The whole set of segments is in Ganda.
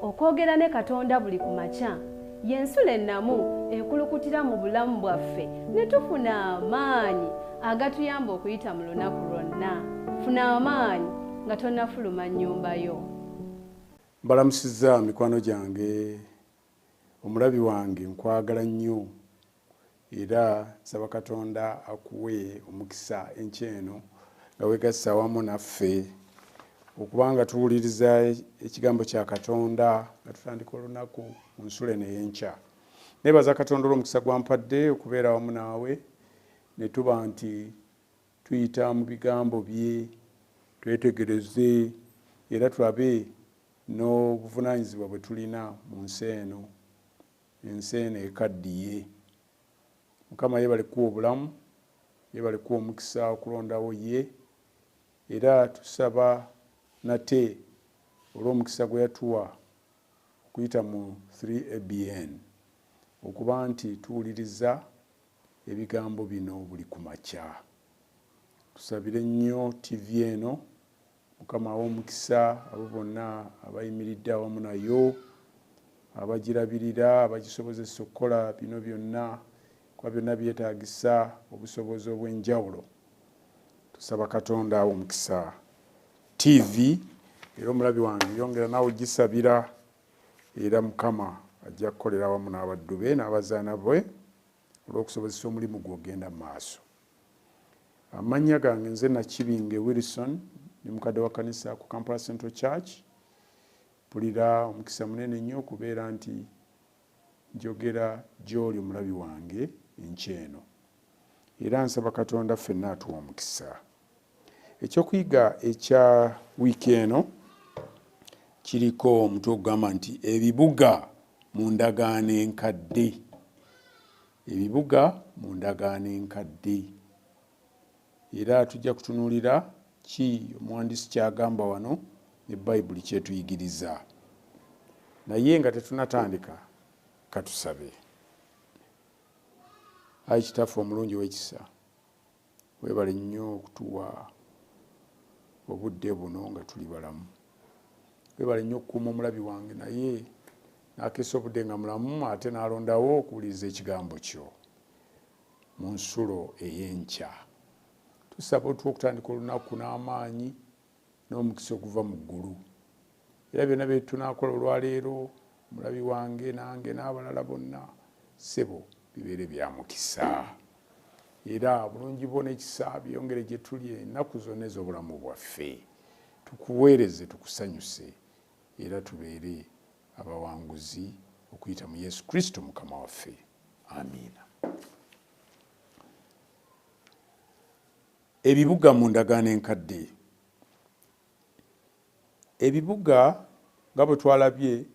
okwogera ne Katonda buli ku makya y'ensulo ennamu ekulukutira mu bulamu bwaffe ne tufuna amaanyi agatuyamba okuyita mu lunaku lwonna. Funa amaanyi nga tonnafuluma nnyumba yo. Mbalamusizza mikwano gyange, omulabi wange nkwagala nnyo era nsaba Katonda akuwe omukisa enkya eno nga weegassa awamu naffe okubanga tuwuliriza ekigambo kya Katonda nga tutandika olunaku mu nsulo eno ey'enkya. Neebaza Katonda olw'omukisa gwampadde okubeera awamu naawe ne tuba nti tuyita mu bigambo bye twetegereze era tulabe n'obuvunaanyizibwa bwe tulina mu nsi eno, ensi eno ekaddiye. Mukama yeebale kuwa obulamu, yeebale kuwa omukisa okulondawo ye, era tusaba nate olw'omukisa gwe yatuwa okuyita mu 3ABN okuba nti tuwuliriza ebigambo bino buli ku makya. Tusabire nnyo TV eno, Mukama awa omukisa abo bonna abayimiridde awamu nayo, abagirabirira, abagisobozesa okukola bino byonna, kuba byonna byetaagisa obusobozi obw'enjawulo. Tusaba Katonda awa omukisa TV, era omulabi wange yongera naawe gisabira, era Mukama ajja kukolera awamu n'abaddu be n'abazaana bwe olw'okusobozesa omulimu gw'ogenda mu maaso. Amannya gange nze Nakibinge Wilson, ni mukadde wa kanisa ku Kampala Central Church. Mpulira omukisa munene nnyo okubeera nti njogera gy'oli omulabi wange enkya eno, era nsaba Katonda ffenna atuwa omukisa. Ekyokuyiga ekya wiiki eno kiriko omutwe ogugamba nti ebibuga mu ndagaano enkadde. Ebibuga mu ndagaano enkadde. Era tujja kutunuulira ki omuwandiisi kyagamba wano ne Bayibuli kyetuyigiriza. Naye nga tetunatandika katusabe. Ayi Kitaffe omulungi w'ekisa, weebale nnyo okutuwa obudde buno nga tuli balamu. Weebale nnyo okukuuma omulabi wange naye n'akeesa obudde nga mulamu ate n'alondawo okuwuliriza ekigambo kyo mu nsulo ey'enkya. Tusaba otwa okutandika olunaku n'amaanyi n'omukisa oguva mu ggulu. Era byonna bye tunaakola olwaleero, omulabi wange nange n'abalala bonna, ssebo bibeere bya mukisa. Era bulungi bwo n'ekisa byongere gye tuli ennaku zonna ez'obulamu bwaffe. Tukuweereze, tukusanyuse, era tubeere abawanguzi okuyita mu Yesu Kristo Mukama waffe. Amiina. Ebibuga mu ndagaano enkadde. Ebibuga nga bwe twalabye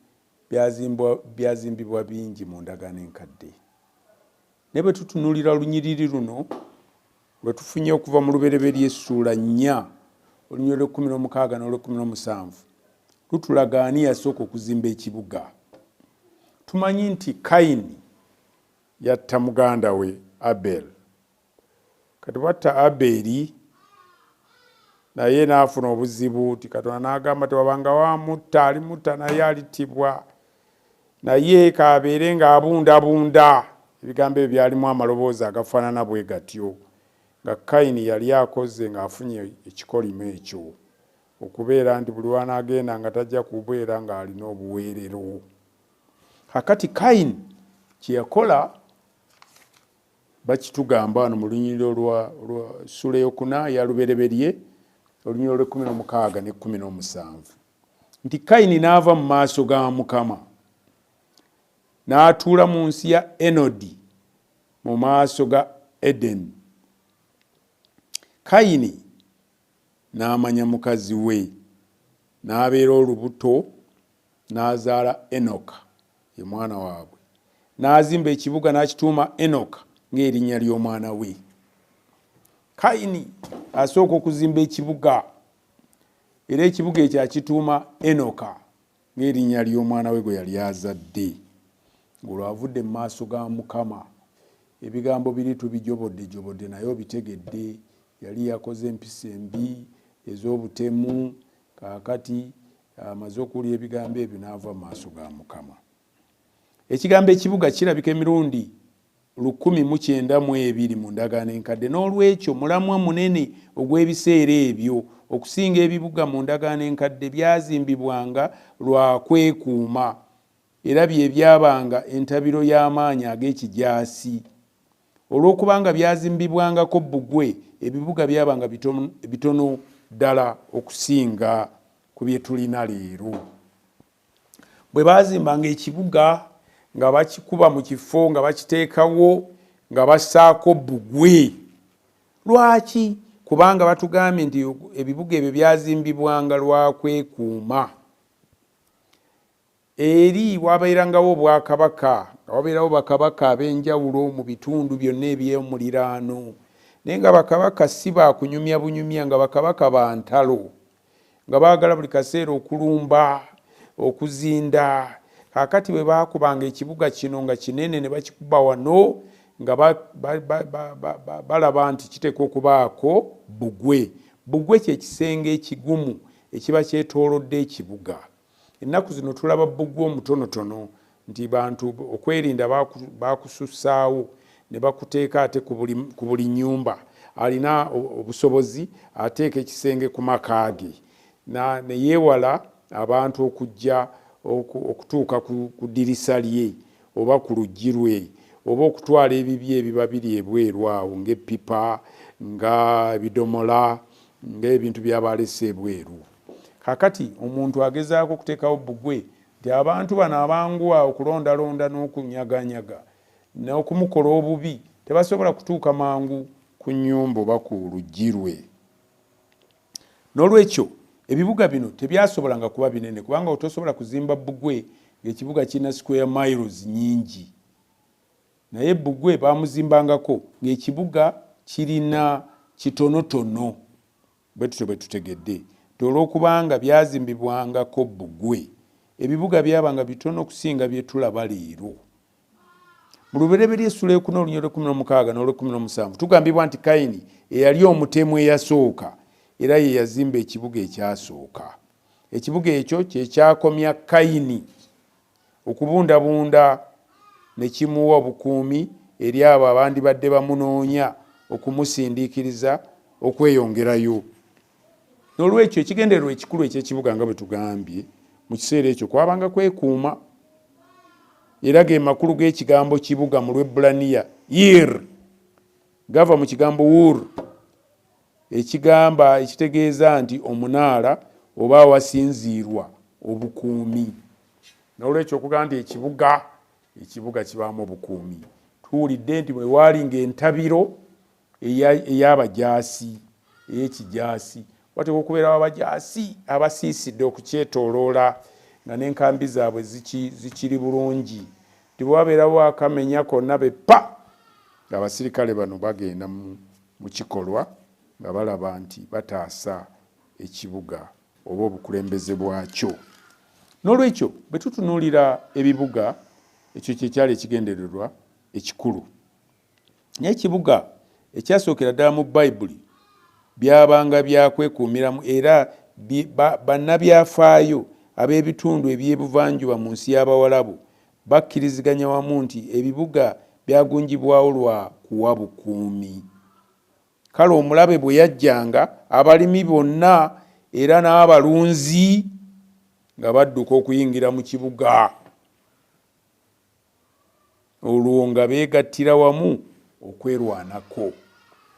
byazimbibwa bingi mu ndagaano enkadde. Ne bwe tutunuulira olunyiriri luno lwe tufunye okuva mu lubereberye essuula 4 olunyiriri 16 n'olw17 lutulaga ani yasooka okuzimba ekibuga. Tumanyi nti Kayini yatta muganda we Abel. Kati bwatta Aberi naye n'afuna obuzibu ti Katonda n'agamba tewabanga wamutta, alimutta naye alitibwa, naye kabeere ng'abundabunda. Ebigambo ebyo byalimu amaloboozi agafaanana bwe gatyo nga Kayini yali akoze ng'afunye ekikolimo ekyo okubeera nti buli wanaagenda nga tajja kubeera ng'alina obuweerero. Kakati Kayini kye yakola bakitugamba wano mu lunyiriri olwa ssula eyokuna ya lubereberye olunyiriri olw'16 ne 17 nti Kayini n'ava mu maaso ga Mukama n'atuula mu nsi ya Enodi mu maaso ga Edeni. Kayini n'amanya mukazi we n'abeera olubuto n'azaala Enoka ye mwana waabwe. N'azimba ekibuga n'akituuma Enoka ng'erinnya ly'omwana we. Kayini asooka okuzimba ekibuga era ekibuga ekyo akituuma Enoka ng'erinnya ly'omwana we gwe yali azadde. Ng'olwavudde mu maaso ga Mukama ebigambo biri tubijobodde naye obitegedde. Yali yakoze empisa embi ez'obutemu, kaakati amaze okuwulira ebigambo ebyo n'ava mu maaso ga Mukama. Ekigambo ekibuga kirabika emirundi 1092 mu ndagaano enkadde, n'olwekyo mulamwa munene ogw'ebiseera ebyo okusinga ebibuga mu ndagaano enkadde byazimbibwanga lwa kwekuuma era bye byabanga entabiro y'amaanyi ag'ekijaasi. Olw'okubanga byazimbibwangako bbugwe, ebibuga byabanga bitono ddala okusinga ku bye tulina leero. Bwe bazimbanga ekibuga nga bakikuba mu kifo nga bakiteekawo nga bassaako bbugwe. Lwaki? Kubanga batugambye nti ebibuga ebyo byazimbibwanga lwa kwekuuma. Eri wabeerangawo obwakabaka, nga wabeerawo bakabaka ab'enjawulo mu bitundu byonna eby'omuliraano. Naye nga bakabaka si bakunyumya bunyumya, nga bakabaka ba ntalo, nga baagala buli kaseera okulumba, okuzinda. Kaakati bwe baakubanga ekibuga kino nga kinene ne bakikuba wano nga balaba nti kiteekwa okubaako bbugwe. Bbugwe kye kisenge ekigumu ekiba kyetoolodde ekibuga. Ennaku zino tulaba bbugwe omutonotono nti bantu okwerinda baakusussaawo ne bakuteeka ate ku buli nnyumba. Alina obusobozi ateeka ekisenge ku maka ge ne yeewala abantu okujja okutuuka ku ddirisa lye oba ku luggi lwe oba okutwala ebibye ebiba biri ebweru awo ng'eppipa, nga ebidomola, ng'ebintu by'abalese ebweru. Kakati omuntu agezaako okuteekawo bbugwe nti abantu bano abanguwa okulondalonda n'okunyaganyaga n'okumukola obubi tebasobola kutuuka mangu ku nnyumba oba ku luggi lwe. N'olwekyo ebibuga bino tebyasobolanga kuba binene kubanga otosobola kuzimba bbugwe ng'ekibuga kirina square miles nnyingi. Naye bbugwe baamuzimbangako ng'ekibuga kirina kitonotono. Bwe tutyo bwe tutegedde. Olw'okubanga byazimbibwangako bbugwe, ebibuga byabanga bitono okusinga bye tulaba leero. Mu lubereberye Essula 4 olunyiriri 16 n'olw'17 tugambibwa nti Kayini eyali omutemu eyasooka era ye yazimba ekibuga ekyasooka. Ekibuga ekyo kye kyakomya Kayini okubundabunda ne kimuwa obukuumi eri abo abandibadde bamunoonya okumusindiikiriza okweyongerayo. N'olwekyo ekigendererwa ekikulu eky'ekibuga nga bwe tugambye mu kiseera ekyo kwabanga kwekuuma. Era ge makulu g'ekigambo kibuga mu Lwebbulaniya yir gava mu kigambo wur ekigamba ekitegeeza nti omunaala oba awasinziirwa obukuumi. N'olwekyo okugamba nti ekibuga kibaamu obukuumi. Tuwulidde nti bwe waali ng'entabiro ey'abajaasi ey'ekijaasi wateekwa okubeerawo abajaasi abasiisidde okukyetooloola nga n'enkambi zaabwe zikiri bulungi. Tibwabeerawo akamenya konna beppa ng'abasirikale bano bagenda mu kikolwa nga balaba nti bataasa ekibuga oba obukulembeze bwakyo. N'olwekyo bwe tutunuulira ebibuga, ekyo kye kyali ekigendererwa ekikulu. Naye ekibuga ekyasookera ddala mu Bayibuli byabanga byakwekuumiramu era bannabyafaayo ab'ebitundu eby'ebuvanjuba mu nsi y'Abawalabu bakkiriziganya wamu nti ebibuga byagunjibwawo lwa kuwa bukuumi. Kale omulabe bwe yajjanga abalimi bonna era n'abalunzi nga badduka okuyingira mu kibuga. Olwo nga beegattira wamu okwerwanako.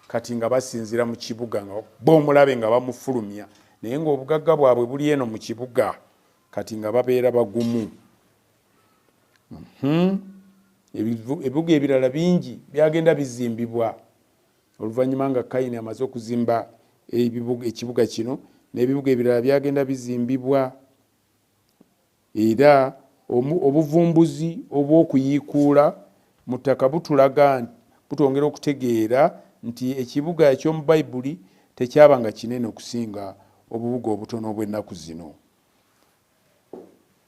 Kati nga basinzira mu kibuga nga bomulabe nga bamufulumya naye ng'obugagga bwabwe buli eno mu kibuga kati nga babeera bagumu. Ebibuga ebirala bingi byagenda bizimbibwa oluvannyuma nga Kayini amaze okuzimba ekibuga kino, n'ebibuga ebirala byagenda bizimbibwa. Era obuvumbuzi obw'okuyiikuula mu ttaka butulaga butwongera okutegeera nti ekibuga eky'omu Bayibuli tekyabanga kinene okusinga obubuga obutono obw'ennaku zino.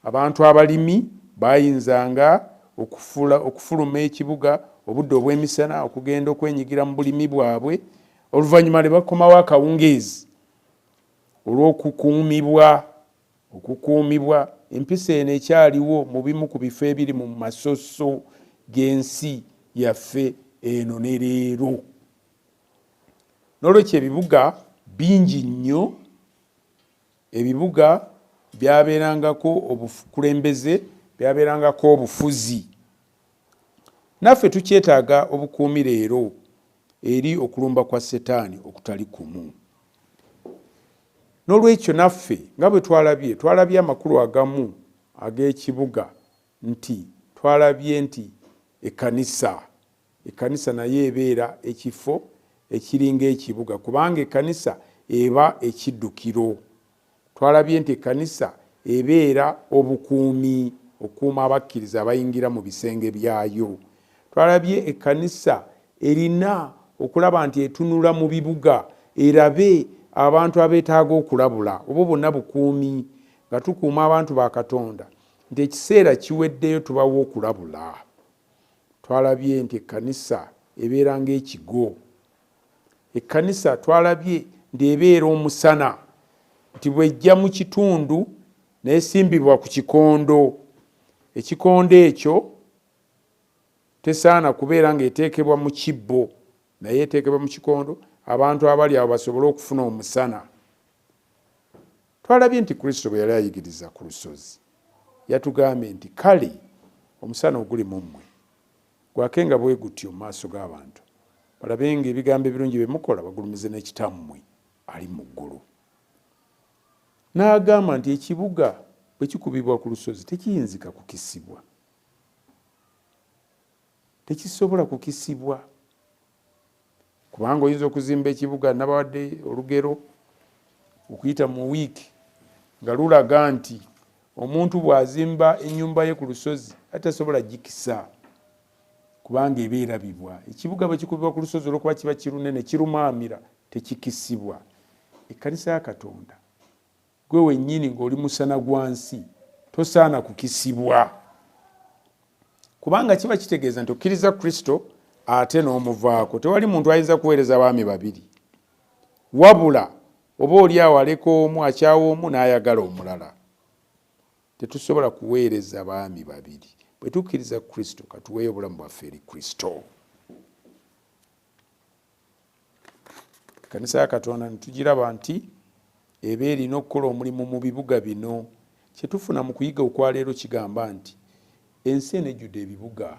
Abantu abalimi bayinzanga okufuluma ekibuga obudde obw'emisana okugenda okwenyigira mu bulimi bwabwe, oluvannyuma ne bakomawo akawungeezi olw'okukuumibwa okukuumibwa. Empisa eno ekyaliwo mu bimu ku bifo ebiri mu masoso g'ensi yaffe eno ne leero. N'olwekyo ebibuga bingi nnyo, ebibuga byabeerangako obukulembeze, byabeerangako obufuzi. Naffe tukyetaaga obukuumi leero eri okulumba kwa Setaani okutali kumu. N'olwekyo naffe nga bwe twalabye amakulu agamu ag'ekibuga nti twalabye nti ekkanisa nayo ebeera ekifo ekiringa ekibuga, kubanga ekkanisa eba ekiddukiro. Twalabye nti ekkanisa ebeera obukuumi, okuuma abakkiriza abayingira mu bisenge byayo. Twalabye ekkanisa erina okulaba nti etunula mu bibuga erabe abantu abeetaaga okulabula. Obwo bwonna bukuumi, nga tukuuma abantu ba Katonda nti ekiseera kiweddeyo tubawo okulabula. Twalabye nti ekkanisa ebeera ng'ekigo. Ekkanisa twalabye nti ebeera omusana, nti bw'ejja mu kitundu n'esimbibwa ku kikondo. Ekikondo ekyo tesaana kubeera ng'eteekebwa mu kibbo, naye eteekebwa mu kikondo, abantu abali awo basobole okufuna omusana. Twalabye nti Kristo bwe yali ayigiriza ku lusozi yatugambye nti kale omusana oguli mu mmwe gwakenga bwe gutyo mu maaso g'abantu, balabe nga ebigambo ebirungi bye mukola bagulumize n'ekitammwe ali mu ggulu. N'agamba nti ekibuga bwe kikubibwa ku lusozi tekiyinzika kukisibwa, tekisobola kukisibwa. Kubanga oyinza okuzimba ekibuga, nabawadde olugero okuyita mu wiiki nga lulaga nti omuntu bw'azimba ennyumba ye ku lusozi atasobola gikisa kubanga eba erabibwa. Ekibuga bwe kikubibwa ku lusozi olwokuba kiba kirunene kirumaamira tekikisibwa. Ekkanisa ya Katonda gwe wennyini ng'oli musana gwa nsi tosaana kukisibwa, kubanga kiba kitegeeza nti okkiriza Kristo ate n'omuvaako. Tewali muntu ayinza kuweereza abaami babiri, wabula oba oli awo aleka omu akyawa omu n'ayagala omulala. Tetusobola kuweereza baami babiri. Bwe tukkiriza Kristo katuweeyo obulamu bwaffe eri Kristo. Ekkanisa ya Katonda netugiraba nti eba erina okukola omulimu mu bibuga bino. Kyetufuna mu kuyiga okwaleero kigamba nti ensi eno ejjudde ebibuga,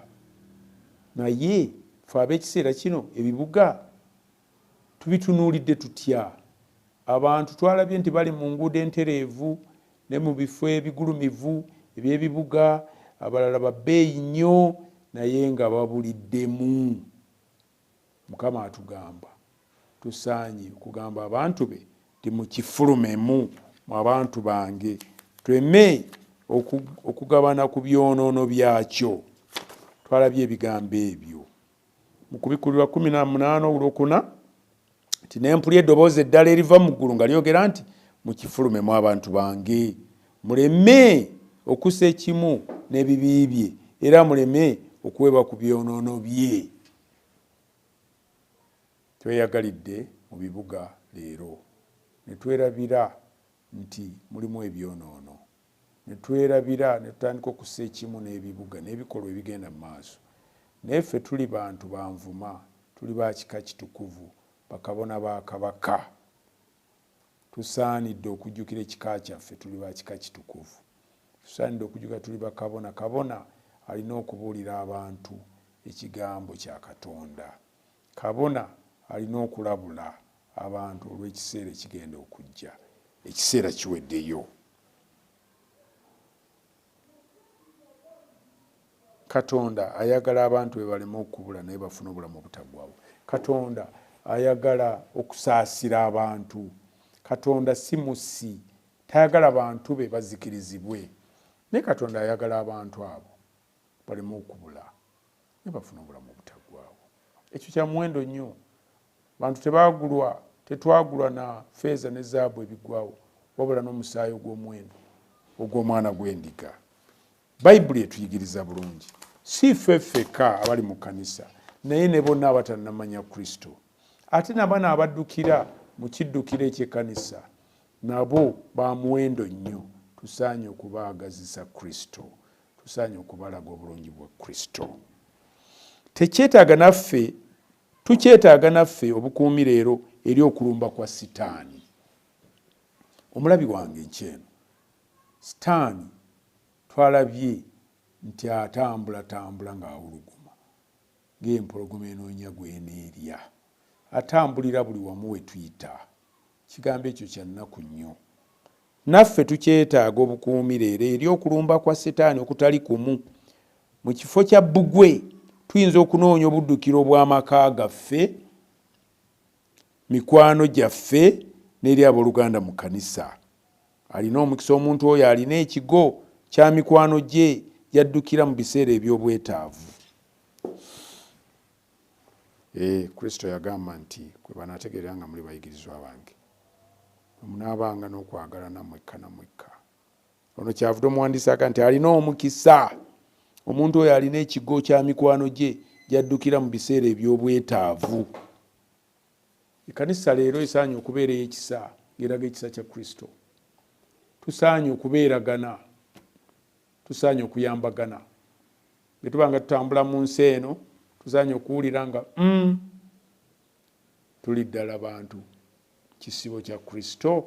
naye fe ab'ekiseera kino ebibuga tubitunuulidde tutya. Abantu twalabye nti bali mu nguudo entereevu ne mu bifo ebigulumivu eby'ebibuga, abalala babbeeyi nnyo naye nga babuliddemu. Mukama atugamba tusaanye okugamba abantu be nti mukifulumemu mu abantu bange, tweme okugabana ku byonoono byakyo. Twalabye ebigambo ebyo mu Kubikulirwa 18:4 nti nempulya eddoboozi eddala eriva mu ggulu nga lyogera nti mukifulumemu abantu bange, muleme okussa ekimu n'ebibi bye era muleme okuweebwa ku byonoono bye. Tweyagalidde mu bibuga leero ne twerabira nti mulimu ebyonoono, ne twerabira ne tutandika okussa ekimu n'ebibuga n'ebikolwa ebigenda mu maaso. Naye ffe tuli bantu banvuma, tuli ba kika kitukuvu, bakabona ba Kabaka. Tusaanidde okujjukira ekika kyaffe, tuli ba kika kitukuvu. Tusaanidde okujjukira tuli bakabona. Kabona alina okubuulira abantu ekigambo kya Katonda. Kabona alina okulabula abantu olw'ekiseera ekigenda okujja. Ekiseera kiweddeyo. Katonda ayagala abantu be baleme okubula naye bafune obulamu obutaggwaawo. Katonda ayagala okusaasira abantu. Katonda si musi, tayagala bantu be bazikirizibwe. Naye Katonda ayagala abantu abo baleme okubula naye bafune obulamu obutaggwaawo. Ekyo kya muwendo nnyo. Bantu tetwagulwa na feeza ne zaabu ebiggwaawo, wabula n'omusaayi ogw'omuwendo ogw'omwana gw'endiga. Bayibuli etuyigiriza bulungi. Si ffe ffekka abali mu kkanisa, naye ne bonna abatannamanya Kristo. Ate nabano abaddukira mu kiddukiro eky'ekkanisa nabo ba muwendo nnyo. tusaanye okubaagazisa Kristo, tusaanye okubalaga obulungi bwa Kristo. Tukyetaaga naffe obukuumi leero eri okulumba kwa Sitaani. Omulabi wange Enkyeno, Sitaani twalabye nti atambula ng'awuluguma ng'empologoma enoonya gw'eneerya, atambulira buli wamu we tuyita. Kigambo ekyo kya nnaku nnyo. Naffe tukyetaaga obukuumi leero eri okulumba kwa Sitaani okutali kumu. Mu kifo kya bbugwe tuyinza okunoonya obuddukiro bw'amaka gaffe, mikwano gyaffe n'eri abooluganda mu kkanisa. Alina omukisa omuntu oyo alina ekigo kya mikwano gye yaddukira mu biseera eby'obwetaavu. Kristo yagamba nti kwe banaategeera nga muli bayigirizwa bange, munaabanga n'okwagalana mwekka na mwekka. Ono kyavudde omuwandiisi aga nti alina omukisa omuntu oyo alina ekigo kya mikwano gye gy'addukira mu biseera eby'obwetaavu. Ekkanisa leero esaanye okubeera ey'ekisa, ng'eraga ekisa kya Kristo. Tusaanye okubeeragana, tusaanye okuyambagana. Bwe tuba nga tutambula mu nsi eno, tusaanye okuwulira nga tuli ddala bantu kisibo kya Kristo.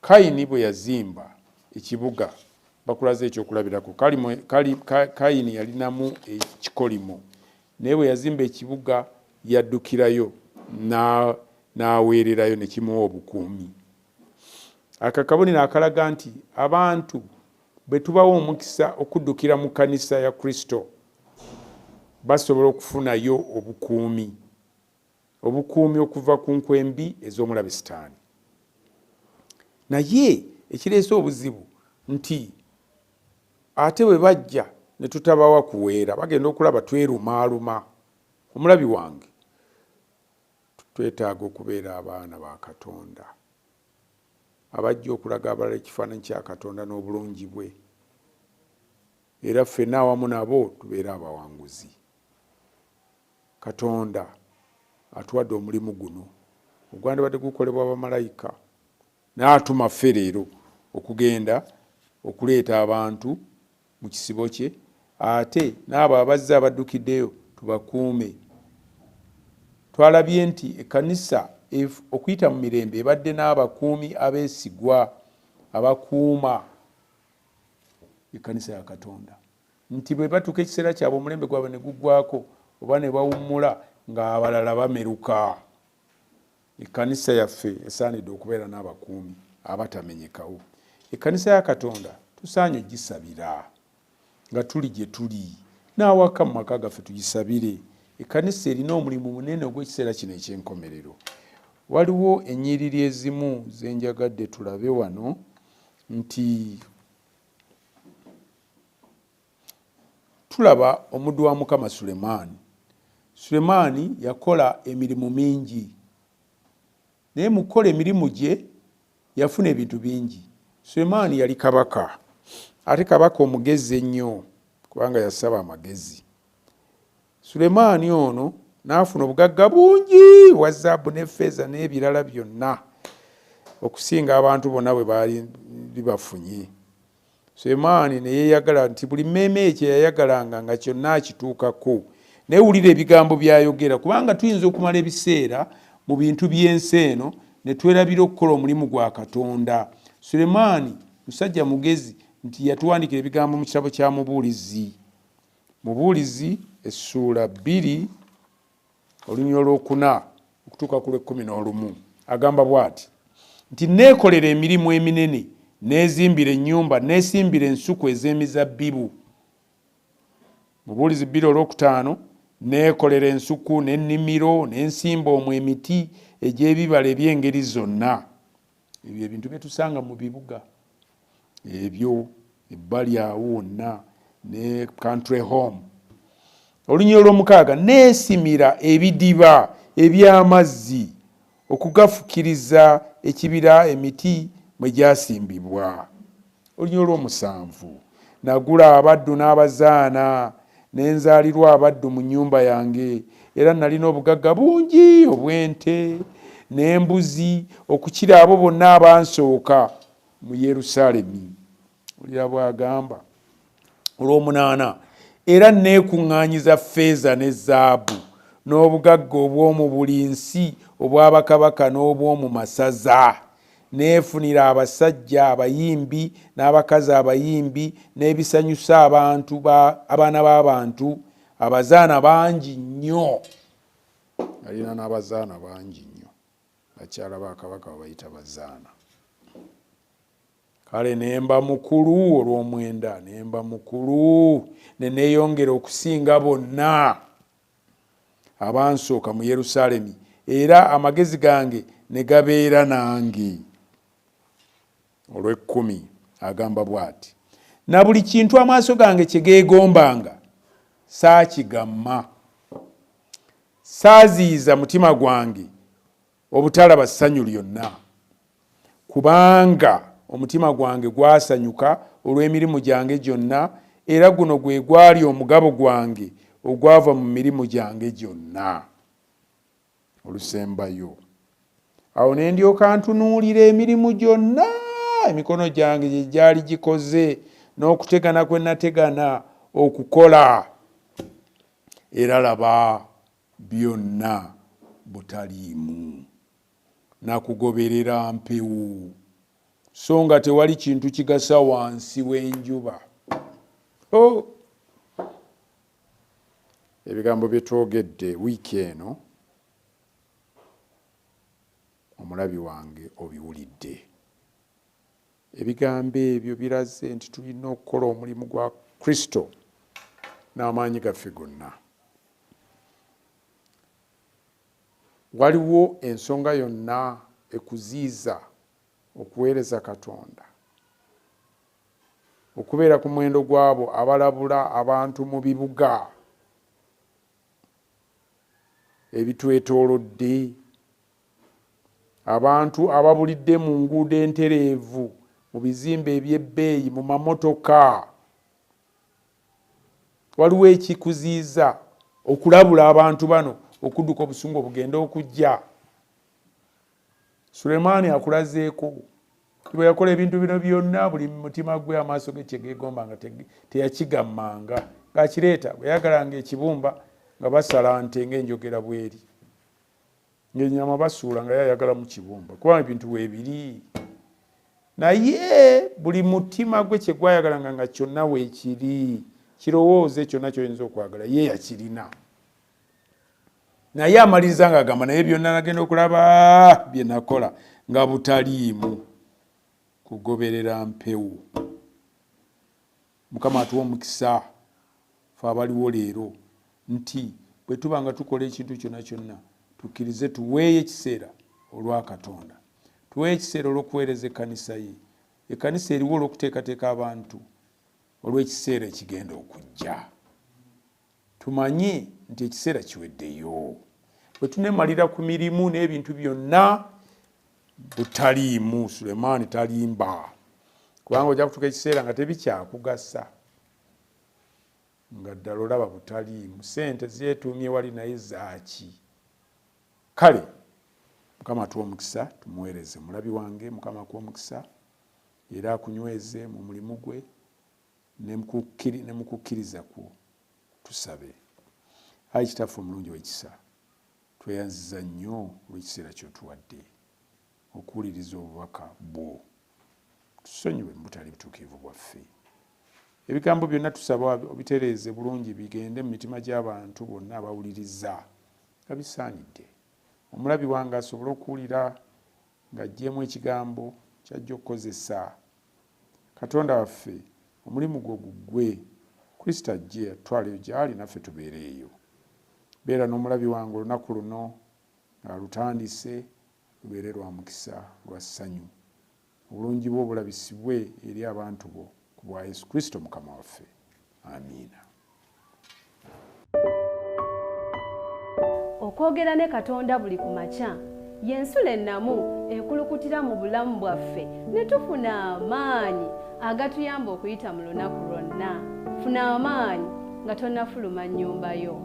Kayini bwe yazimba ekibuga, bakulaze ekyokulabirako. Kayini yalinamu ekikolimo, naye bwe yazimba ekibuga yaddukirayo n'aweererayo ne kimuwa obukuumi. Akakabonero akalaga nti abantu bwe tubawo omukisa okuddukira mu kkanisa ya Kristo basobola okufunayo obukuumi okuva ku nkwembi ez'omulabe Sitaani. Naye ekireese obuzibu nti ate bwe bajja ne tutabawa kuweera, bagenda okulaba twerumaaluma. Omulabi wange, twetaaga okubeera abaana ba Katonda abajja okulaga abalala ekifaananyi kya Katonda n'obulungi bwe, era ffenna awamu nabo tubeere abawanguzi. Katonda atuwadde omulimu guno ogwandibadde gukolebwa bamalayika, n'atuma ffe leero okugenda okuleeta abantu mu kisibo kye, ate n'abo abazze abaddukiddeyo tubakuume. Twalabye nti ekkanisa okuyita mu mirembe ebadde n'abakuumi abeesigwa abakuuma ekkanisa ya Katonda, nti bwe batuuka ekiseera kyabwe omulembe gwabwe ne guggwako oba ne bawummula ng'abalala bameruka. Ekkanisa yaffe esaanidde okubeera n'abakuumi abatamenyekawo. Ekkanisa ya Katonda tusaanye ogisabira nga tuli gye tuli, n'awaka mu maka gaffe tugisabire. Ekkanisa erina omulimu munene ogw'ekiseera kino eky'enkomerero. Waliwo ennyiriri ezimu ze njagadde tulabe wano, nti tulaba omuddu wa Mukama Sulemaani yakola emirimu mingi, naye mu kukola emirimu gye yafuna ebintu bingi. Sulemaani yali kabaka, ate kabaka omugezi ennyo kubanga yasaba amagezi. Sulemaani ono n'afuna obugagga bungi bwa zaabu n'effeeza n'ebirala byonna okusinga abantu bonna bwe baali bafunye. Sulemaani ne yeeyagala nti buli mmeeme ekyo yayagalanga nga kyonna akituukako. Naye wulira ebigambo by'ayogera, kubanga tuyinza okumala ebiseera mu bintu by'ensi eno ne twerabira okukola omulimu gwa Katonda. Sulemaani musajja mugezi, nti yatuwandikira ebigambo mu kitabo kya Mubuulizi essuula 2 olunyiriri olwokuna okutuuka ku lw'11 agamba bw'ati nti neekolera emirimu eminene, neezimbira ennyumba, neesimbira ensuku ez'emizabbibu. Mubuulizi 2:5 neekolera ensuku n'ennimiro, n'ensimba omwo emiti egy'ebibala eby'engeri zonna. Ebyo ebintu bye tusanga mu bibuga ebyo ebbali awo wonna ne country home. Olunyiriri olw'omukaaga neesimira ebidiba eby'amazzi okugafukiriza ekibira emiti mwe gyasimbibwa. Olunyiriri olw'omusanvu nagula abaddu n'abazaana n'enzaalirwa abaddu mu nnyumba yange, era nalina obugagga bungi obw'ente n'embuzi okukira abo bonna abansooka. mu Yerusaalemi. Olira bw'agamba olw'omunaana, era neekuŋŋaanyiza ffeeza ne zaabu n'obugagga obw'omu buli nsi obw'abakabaka n'obw'omu masaza. Neefunira abasajja abayimbi n'abakazi abayimbi n'ebisanyusa abaana b'abantu, abazaana bangi nnyo. Alina n'abazaana bangi nnyo, bakyala ba kabaka babayita bazaana. Kale nemba mukulu olw'omwenda, nemba mukulu ne neeyongera okusinga bonna abansooka mu Yerusaalemi, era amagezi gange ne gabeera nange. Olw'ekkumi agamba bw'ati, na buli kintu amaaso gange kye geegombanga saakigamma. Saaziyiza mutima gwange obutalaba ssanyu lyonna, kubanga omutima gwange gwasanyuka olw'emirimu gyange gyonna, era guno gwe gwali omugabo gwange ogwava mu mirimu gyange gyonna. Olusembayo. Awo ne ndyoka ntunuulira emirimu gyonna emikono gyange gye gyali gikoze, n'okutegana kwe nategana okukola, era laba byonna butaliimu, nakugoberera mpewo, so nga tewali kintu kigasa wansi w'enjuba. Ebigambo bye twogedde wiiki eno, omulabi wange obiwulidde. Ebigambo ebyo biraze nti tulina okukola omulimu gwa Kristo n'amaanyi gaffe gonna. Waliwo ensonga yonna ekuziiza okuweereza Katonda, okubeera ku muwendo gw'abo abalabula abantu mu bibuga ebitwetoolodde, abantu ababulidde mu nguudo entereevu, mu bizimbe eby'ebbeeyi, mu mamotoka. Waliwo ekikuziiza okulabula abantu bano okudduka obusungu obugenda okujja. Sulemaani akulazeeko bwe yakola ebintu bino byonna, buli mutima gwe amaaso ge kye geegombanga teyakigammanga, ng'akireeta bwe yayagalanga ekibumba nga basala nte ng'enjogera bweri, ng'ennyama basuula nga yayagala mu kibumba, kuba ebintu weebiri. Naye buli mutima gwe kye gwayagalanga nga kyonna weekiri, kirowooze kyonna ky'oyinza okwagala ye yakirina. Naye amaliriza ng'agamba naye byonna nagenda okulaba bye nakola nga butaliimu, kugoberera mpewo. Mukama atuwa omukisa fe abaliwo leero nti bwe tuba nga tukola ekintu kyonna kyonna tukkirize tuweeyo ekiseera olwa Katonda, tuweeyo ekiseera olw'okuweereza ekkanisa ye. Ekkanisa eriwo olw'okuteekateeka abantu olw'ekiseera ekigenda okujja. Tumanye nti ekiseera kiweddeyo. Bwe tuneemalira ku mirimu n'ebintu byonna butaliimu, Sulemaani talimba, kubanga ojja kutuuka ekiseera nga tebikyakugasa, nga ddala olaba butaliimu. Ssente zeetuumye wali naye zaaki. Kale Mukama atuwa omukisa, tumuweereze. Mulabi wange, Mukama akuwa omukisa era akunyweze mu mulimu gwe ne mu kukkiriza kwo. Tusabe. Ayi Kitaffe omulungi w'ekisa, tweyanziza nnyo olw'ekiseera ky'otuwadde okuwuliriza obubaka bwo. Tusonyiwe mu butali butuukivu bwaffe. Ebigambo byonna tusaba obitereeze bulungi bigende mu mitima gy'abantu bonna abawuliriza nga bisaanidde. Omulabi wange asobole okuwulira ng'aggyeemu ekigambo ky'ajja okukozesa. Katonda waffe, omulimu gwo guggwe. Kristo ajje atwaleyo gy'ali, naffe tubeereeyo. Beera n'omulabi wange olunaku luno nga lutandise, lubeere lwa mukisa, lwa ssanyu. Obulungi bwo bulabisibwe eri abantu bo ku bwa Yesu Kristo Mukama waffe. Amiina. Okwogera ne Katonda buli ku makya y'ensulo ennamu ekulukutira mu bulamu bwaffe ne tufuna amaanyi agatuyamba okuyita mu lunaku lwonna. Funa amaanyi nga tonnafuluma nnyumba yo.